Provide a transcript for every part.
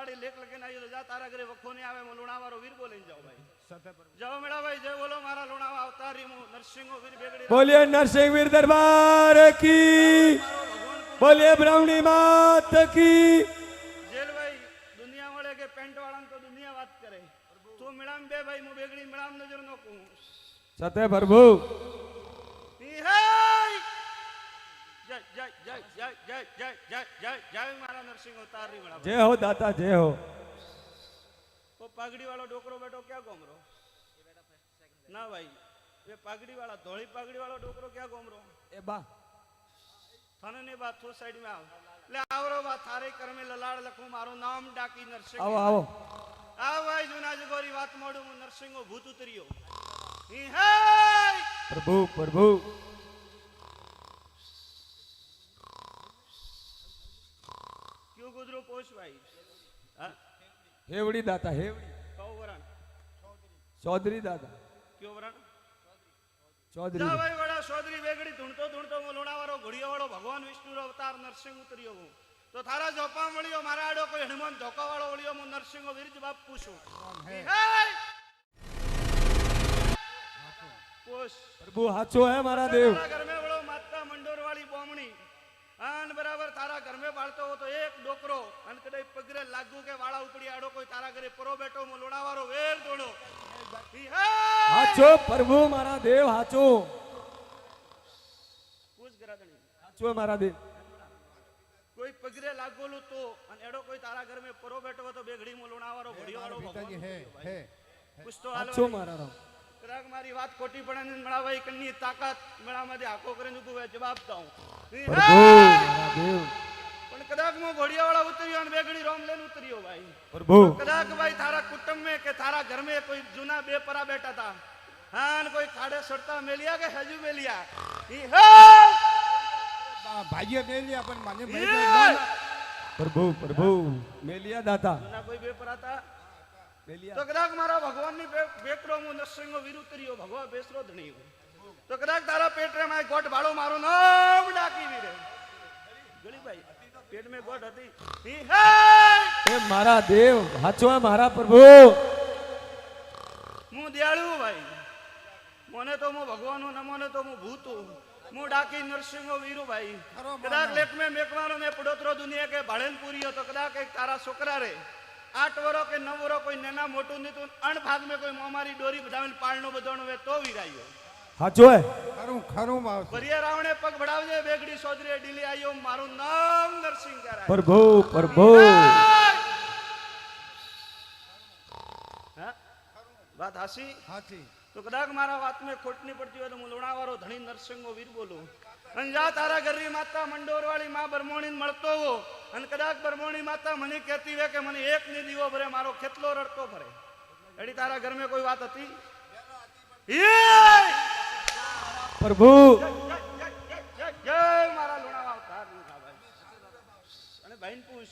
લલાડી લેખ લખીને આવી તો જા તારા ઘરે વખો નહીં આવે હું લુણાવારો વીર બોલીને જાઉં ભાઈ જાઓ મેળા ભાઈ જય બોલો મારા લુણાવા અવતારી હું નરસિંહો વીર બેગડી બોલીએ નરસિંહ વીર દરબાર કી બોલીએ બ્રાહ્મણી માત કી જેલ ભાઈ દુનિયા મળે કે પેન્ટ વાળા તો દુનિયા વાત કરે તું મેળામ બે ભાઈ હું બેગડી મેળામ નજર નો કહું સતે પ્રભુ જય જય જય જય જય જય જય જય જય મારા નરસિંહ અવતારી મેળા જય હો દાતા જય હો वो पागड़ी वाला डोकरो बेटो क्या गोमरो ना भाई ये पागड़ी वाला धोली पागड़ी वाला डोकरो क्या गोमरो ए बा थाने ने बात थो साइड में आओ ले आवरो बात थारे कर में ललाड़ लखू मारो नाम डाकी नरसिंह आओ आओ आ भाई जुना जगोरी बात मोडू मु नरसिंहो भूत उतरियो ही हे प्रभु प्रभु क्यों गुजरो पोष भाई हां हेवड़ी दाता हेवड़ी कौ वरण चौधरी दाता क्यों वरण चौधरी जा भाई बड़ा चौधरी वेगड़ी ढूंढतो मो लोणावारो घोड़ियो वालो भगवान विष्णु रो अवतार नरसिंह उतरियो हूं तो थारा जोपा मळियो मारा आडो कोई हनुमान धोका वालो वळियो मु नरसिंहो वीर जवाब पूछूं पोष प्रभु हाचो है मारा देव तारा घर में बड़ो माता मंडोर वाली बोमणी आन बराबर तारा घर में बाळतो हो तो एक डोकरो अन कदे पगरे लागू के वाळा उपड़ी आडो कोई तारा घरे परो बेटो मो लोणावारो वेल तोड़ो हाचो प्रभु मारा देव हाचो पूछ गरादणी हाचो है मारा देव कोई पगरे लागोलू तो अन एडो कोई तारा घर में परो बेटो हो तो बेगड़ी मो लोणावारो घोड़ियो वालो भगवान है कुछ तो हाचो मारा राम कदाक मारी बात खोटी पड़े ने मळा भाई कन्नी ताकत मळा मध्ये आको करे नु जवाब दाऊ प्रभु मारा देव पण कदाक मो घोड़िया वाला उतरियो अन बेगड़ी रोम लेन उतरियो भाई प्रभु कदाक भाई थारा कुटुंब में के थारा घर में कोई जूना बेपरा बैठा था हां कोई खाड़े सड़ता मेलिया के हजू मेलिया ई हे भाईए मेलिया पण माने प्रभु प्रभु मेलिया दाता जूना कोई बेपरा था मेलिया तो कदाक मारा भगवान ની બેકરો મુ નરસિંહો વીર ઉતરિયો ભગવા બેસરો ધણી તો કદાક તારા પેટ રે માં ગોટ ભાળો મારો નામ ડાકી વીરે ગળી ભાઈ पेट में गोट हती ही हे ए मारा देव हाचो है मारा प्रभु मु दयाळु भाई मोने तो मु भगवान न मोने तो मु भूत मु डाकी नरसिंहो वीरू भाई कदाक लेख में मेकवानो में पड़ोतरो दुनिया के भाड़ेनपुरी हो तो कदाक एक तारा छोकरा रे 8 वरो के 9 वरो कोई नेना मोटू नहीं तो अण भाग में कोई मोमारी डोरी बधावीन पाळनो बधोणो वे तो वीरायो हाचो है खरू खरू माव बरिया रावणे पग बढ़ावजे बेगड़ी सोदरी डीली आयो मारू नाम नरसिंह कराय प्रभु प्रभु हां बात हासी हाथी तो कदाक मारा बात में खोट नहीं पड़ती हो तो मु लोणावारो धणी नरसिंहो वीर बोलू अन जा तारा गरी माता मंडोर वाली मां बरमोणी मळतो हो अन कदाक बरमोणी माता मने कहती वे के मने एक नी दीवो भरे मारो खेतलो रड़तो भरे एडी तारा घर में कोई बात हती ये प्रभु जय मारा लोणावा अवतार नीठा भाई अने भाईन पूछ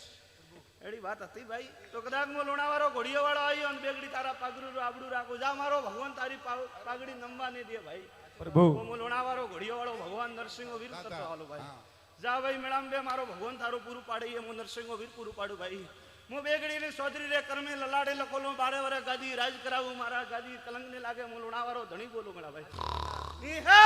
एडी बात हती भाई तो कदाक मो लोणावारो घोड़ियो वाळो आयो अन बेगड़ी तारा पागरू आबड़ू राखो जा मारो भगवान तारी पागड़ी नंबा ने दे भाई प्रभु मो लोणावारो घोड़ियो वाळो भगवान नरसिंहो वीर करतो हालो भाई जा भाई मेळाम बे मारो भगवान थारो पूरू पाड़े मो नरसिंहो वीर पूरू पाडू भाई मु बेगड़ी ने चौधरी रे करमे ललाड़े लखोलो 12 वरे गादी राज करावू मारा गादी कलंग ने लागे मो लोणावारो धणी बोलू मेळा भाई ई हे